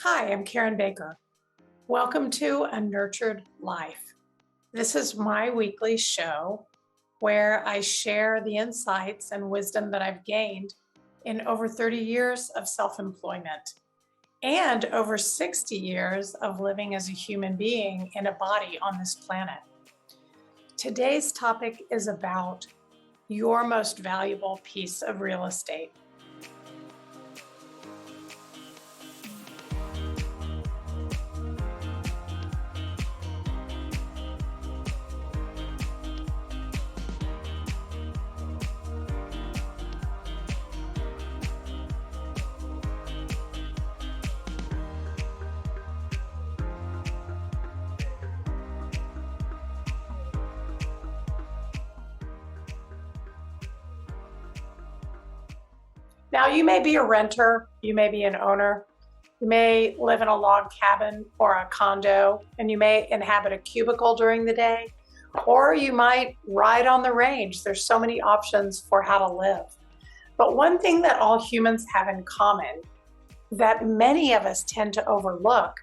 Hi, I'm Karen Baker. Welcome to A Nurtured Life. This is my weekly show where I share the insights and wisdom that I've gained in over 30 years of self-employment and over 60 years of living as a human being in a body on this planet. Today's topic is about your most valuable piece of real estate. Now, you may be a renter, you may be an owner, you may live in a log cabin or a condo, and you may inhabit a cubicle during the day, or you might ride on the range. There's so many options for how to live. But one thing that all humans have in common that many of us tend to overlook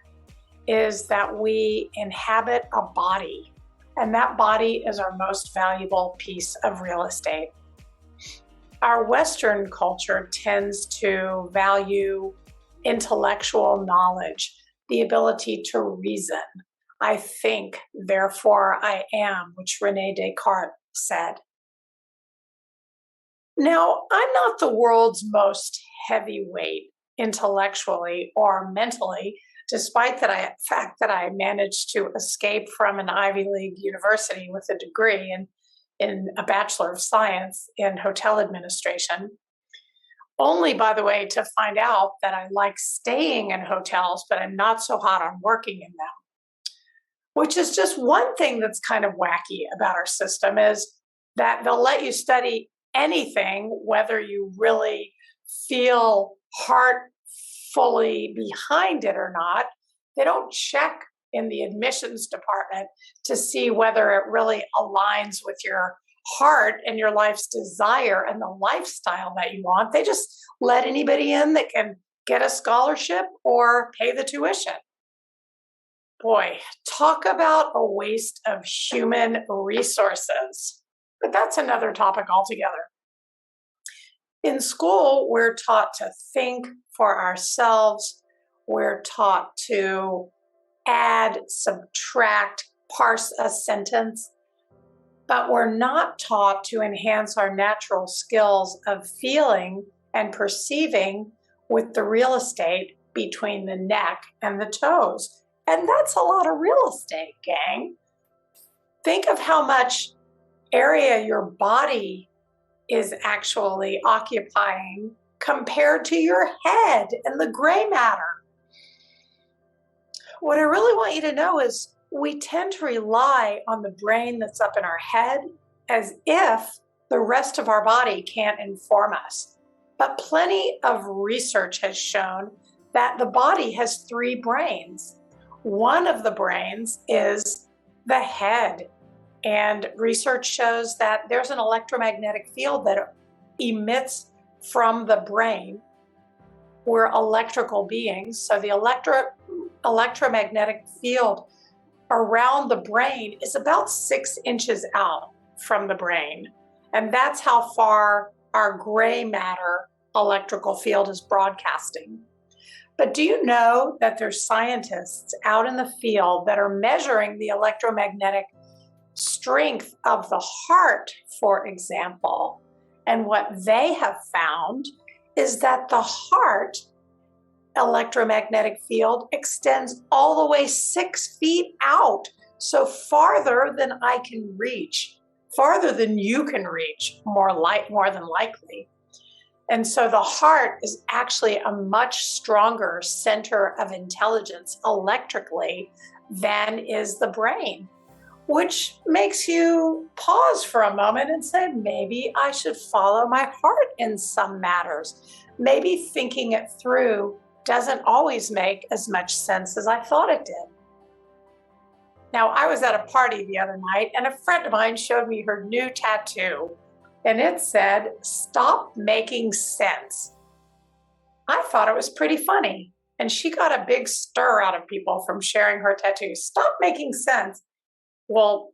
is that we inhabit a body, and that body is our most valuable piece of real estate. Our Western culture tends to value intellectual knowledge, the ability to reason. I think, therefore I am, which Rene Descartes said. Now, I'm not the world's most heavyweight intellectually or mentally, despite the fact that I managed to escape from an Ivy League university with a degree in a Bachelor of Science in hotel administration, only, by the way, to find out that I like staying in hotels, but I'm not so hot on working in them, which is just one thing that's kind of wacky about our system is that they'll let you study anything, whether you really feel heartfully behind it or not. They don't check in the admissions department to see whether it really aligns with your heart and your life's desire and the lifestyle that you want. They just let anybody in that can get a scholarship or pay the tuition. Boy, talk about a waste of human resources. But that's another topic altogether. In school, we're taught to think for ourselves. We're taught to add, subtract, parse a sentence, but we're not taught to enhance our natural skills of feeling and perceiving with the real estate between the neck and the toes. And that's a lot of real estate, gang. Think of how much area your body is actually occupying compared to your head and the gray matter. What I really want you to know is we tend to rely on the brain that's up in our head as if the rest of our body can't inform us. But plenty of research has shown that the body has three brains. One of the brains is the head. And research shows that there's an electromagnetic field that emits from the brain. We're electrical beings, so the electromagnetic field around the brain is about 6 inches out from the brain. And that's how far our gray matter electrical field is broadcasting. But do you know that there's scientists out in the field that are measuring the electromagnetic strength of the heart, for example? And what they have found is that the heart electromagnetic field extends all the way 6 feet out, so farther than I can reach, farther than you can reach, more than likely. And so the heart is actually a much stronger center of intelligence electrically than is the brain, which makes you pause for a moment and say, maybe I should follow my heart in some matters. Maybe thinking it through doesn't always make as much sense as I thought it did. Now, I was at a party the other night and a friend of mine showed me her new tattoo and it said, "Stop making sense." I thought it was pretty funny. And she got a big stir out of people from sharing her tattoos. Stop making sense. Well,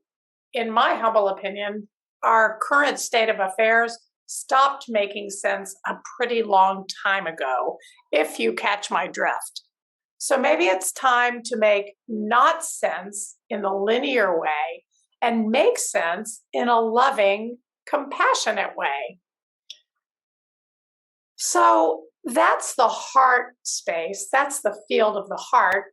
in my humble opinion, our current state of affairs stopped making sense a pretty long time ago, if you catch my drift. So maybe it's time to make not sense in the linear way and make sense in a loving, compassionate way. So that's the heart space. That's the field of the heart.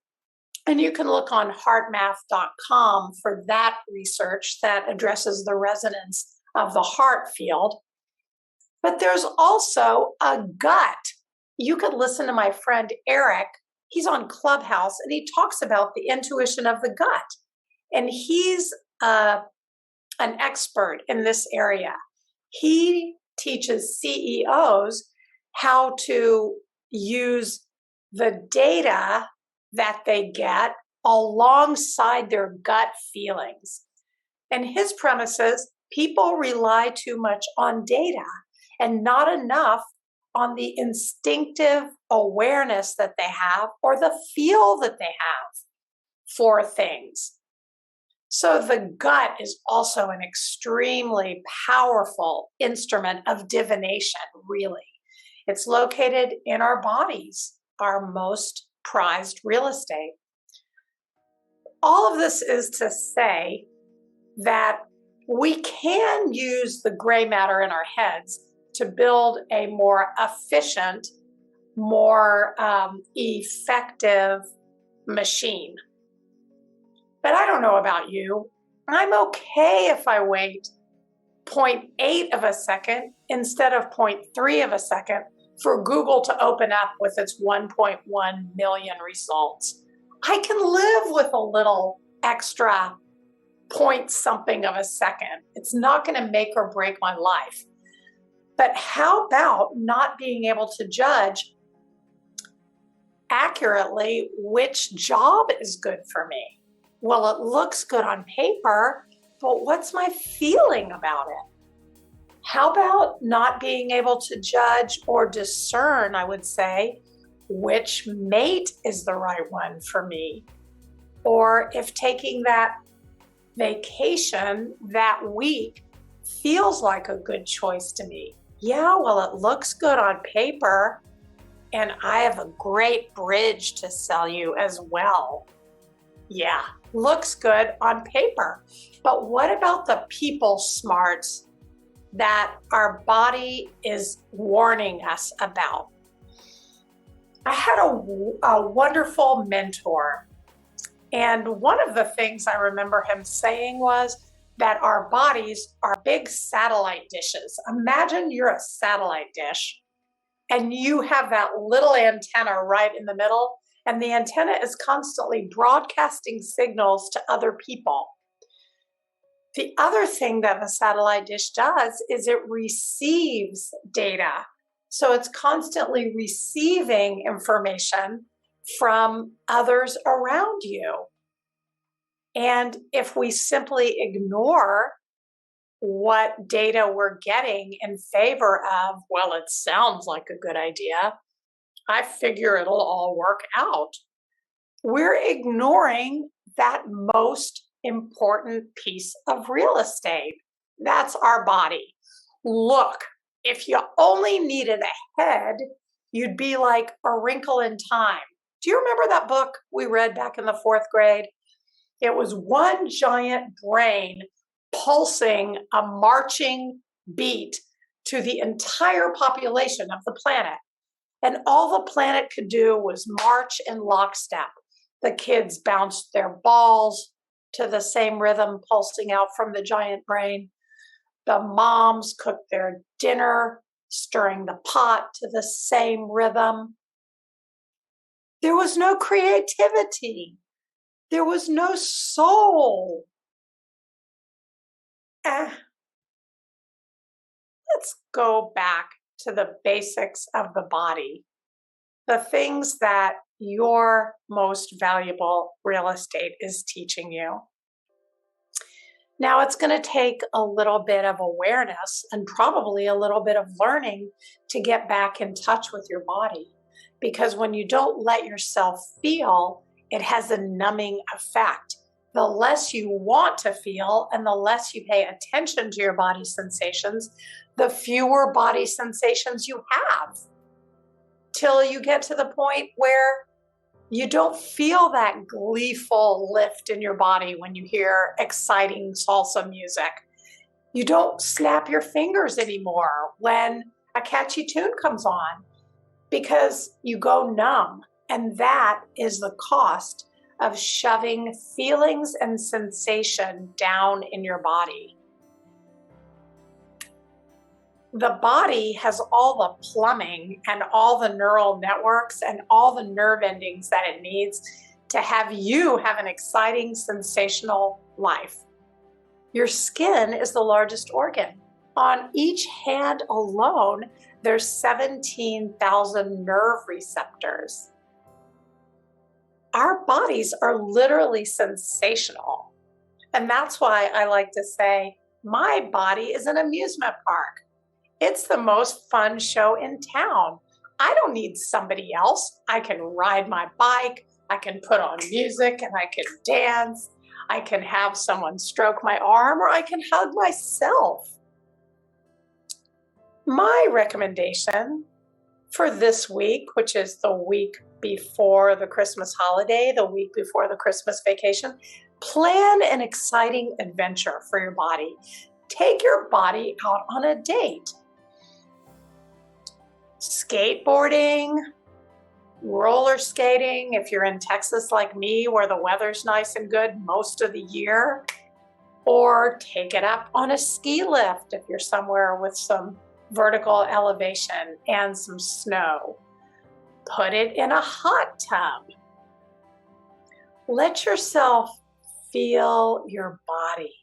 And you can look on heartmath.com for that research that addresses the resonance of the heart field. But there's also a gut. You could listen to my friend Eric. He's on Clubhouse and he talks about the intuition of the gut. And he's an expert in this area. He teaches CEOs how to use the data that they get alongside their gut feelings. And his premise is people rely too much on data and not enough on the instinctive awareness that they have or the feel that they have for things. So the gut is also an extremely powerful instrument of divination, really. It's located in our bodies, our most prized real estate. All of this is to say that we can use the gray matter in our heads to build a more efficient, more effective machine. But I don't know about you. I'm okay if I wait 0.8 of a second instead of 0.3 of a second for Google to open up with its 1.1 million results. I can live with a little extra point something of a second. It's not going to make or break my life. But how about not being able to judge accurately which job is good for me? Well, it looks good on paper, but what's my feeling about it? How about not being able to judge or discern, I would say, which mate is the right one for me? Or if taking that vacation that week feels like a good choice to me. Yeah, well, it looks good on paper, and I have a great bridge to sell you as well. Yeah, looks good on paper. But what about the people smarts that our body is warning us about? I had a wonderful mentor, and one of the things I remember him saying was that our bodies are big satellite dishes. Imagine you're a satellite dish, and you have that little antenna right in the middle, and the antenna is constantly broadcasting signals to other people. The other thing that the satellite dish does is it receives data. So it's constantly receiving information from others around you. And if we simply ignore what data we're getting in favor of, well, it sounds like a good idea, I figure it'll all work out, we're ignoring that most important piece of real estate. That's our body. Look, if you only needed a head, you'd be like A Wrinkle in Time. Do you remember that book we read back in the 4th grade? It was one giant brain pulsing a marching beat to the entire population of the planet. And all the planet could do was march in lockstep. The kids bounced their balls to the same rhythm pulsing out from the giant brain. The moms cooked their dinner, stirring the pot to the same rhythm. There was no creativity. There was no soul. Let's go back to the basics of the body, the things that your most valuable real estate is teaching you. Now, it's going to take a little bit of awareness and probably a little bit of learning to get back in touch with your body, because when you don't let yourself feel, it has a numbing effect. The less you want to feel and the less you pay attention to your body sensations, the fewer body sensations you have, till you get to the point where you don't feel that gleeful lift in your body when you hear exciting salsa music. You don't snap your fingers anymore when a catchy tune comes on, because you go numb. And that is the cost of shoving feelings and sensation down in your body. The body has all the plumbing and all the neural networks and all the nerve endings that it needs to have you have an exciting, sensational life. Your skin is the largest organ. On each hand alone, there's 17,000 nerve receptors. Our bodies are literally sensational. And that's why I like to say, my body is an amusement park. It's the most fun show in town. I don't need somebody else. I can ride my bike, I can put on music, and I can dance. I can have someone stroke my arm, or I can hug myself. My recommendation for this week, which is the week before the Christmas holiday, the week before the Christmas vacation, plan an exciting adventure for your body. Take your body out on a date. Skateboarding, roller skating, if you're in Texas like me, where the weather's nice and good most of the year, or take it up on a ski lift if you're somewhere with some vertical elevation and some snow. Put it in a hot tub. Let yourself feel your body.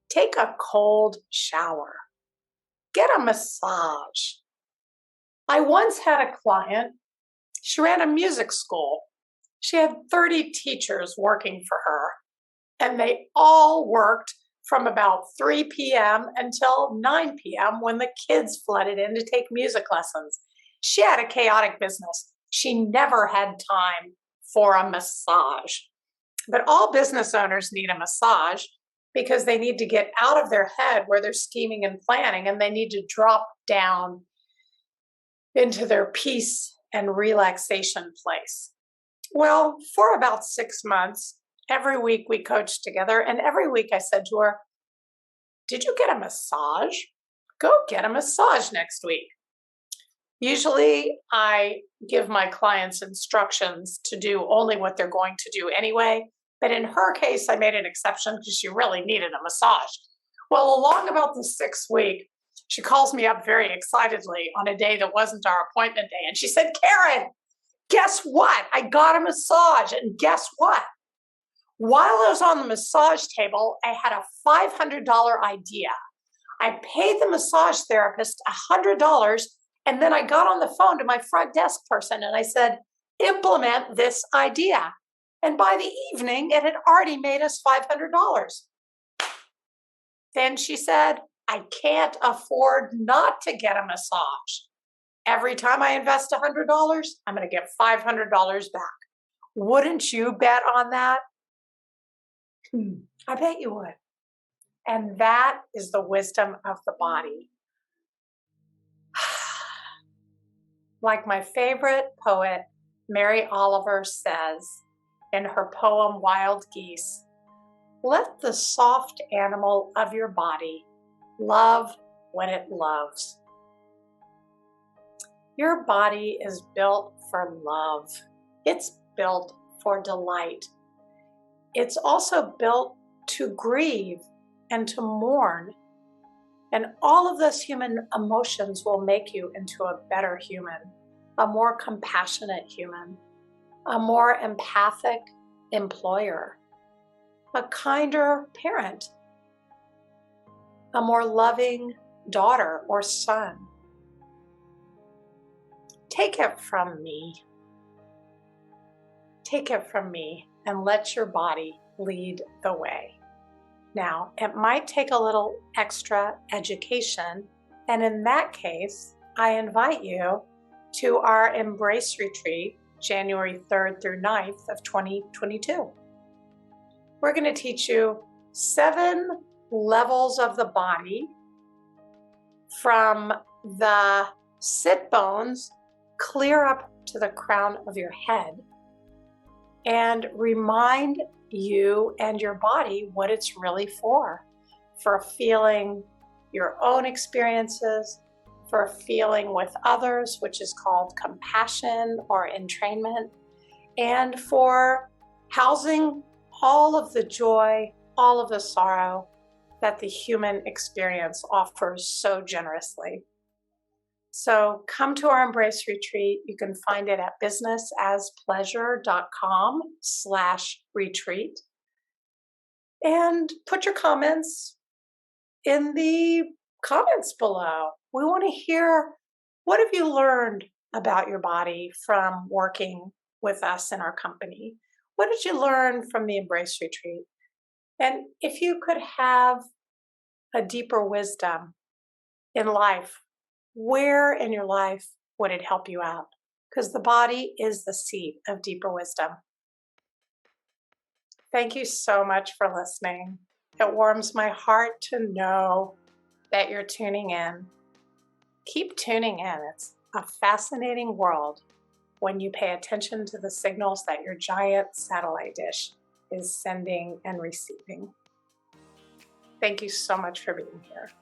Take a cold shower. Get a massage. I once had a client. She ran a music school. She had 30 teachers working for her, and they all worked from about 3 p.m. until 9 p.m. when the kids flooded in to take music lessons. She had a chaotic business. She never had time for a massage. But all business owners need a massage because they need to get out of their head where they're scheming and planning, and they need to drop down into their peace and relaxation place. Well, for about 6 months, every week we coached together, and every week I said to her, "Did you get a massage? Go get a massage next week." Usually I give my clients instructions to do only what they're going to do anyway, but in her case, I made an exception because she really needed a massage. Well, along about the 6th week, she calls me up very excitedly on a day that wasn't our appointment day, and she said, "Karen, guess what? I got a massage, and guess what? While I was on the massage table, I had a $500 idea. I paid the massage therapist $100, and then I got on the phone to my front desk person, and I said, implement this idea." And by the evening, it had already made us $500. Then she said, "I can't afford not to get a massage. Every time I invest $100, I'm going to get $500 back. Wouldn't you bet on that?" I bet you would. And that is the wisdom of the body. Like my favorite poet, Mary Oliver, says in her poem Wild Geese, "Let the soft animal of your body love when it loves." Your body is built for love. It's built for delight. It's also built to grieve and to mourn. And all of those human emotions will make you into a better human, a more compassionate human, a more empathic employer, a kinder parent, a more loving daughter or son. Take it from me. Take it from me and let your body lead the way. Now, it might take a little extra education, and in that case, I invite you to our Embrace Retreat, January 3rd through 9th of 2022. We're going to teach you 7 levels of the body from the sit bones clear up to the crown of your head and remind you and your body what it's really for feeling your own experiences, for feeling with others, which is called compassion or entrainment, and for housing all of the joy, all of the sorrow that the human experience offers so generously. So come to our Embrace Retreat. You can find it at businessaspleasure.com/retreat. And put your comments in the comments below. We want to hear, what have you learned about your body from working with us in our company? What did you learn from the Embrace Retreat? And if you could have a deeper wisdom in life, where in your life would it help you out? Because the body is the seat of deeper wisdom. Thank you so much for listening. It warms my heart to know that you're tuning in. Keep tuning in. It's a fascinating world when you pay attention to the signals that your giant satellite dish is sending and receiving. Thank you so much for being here.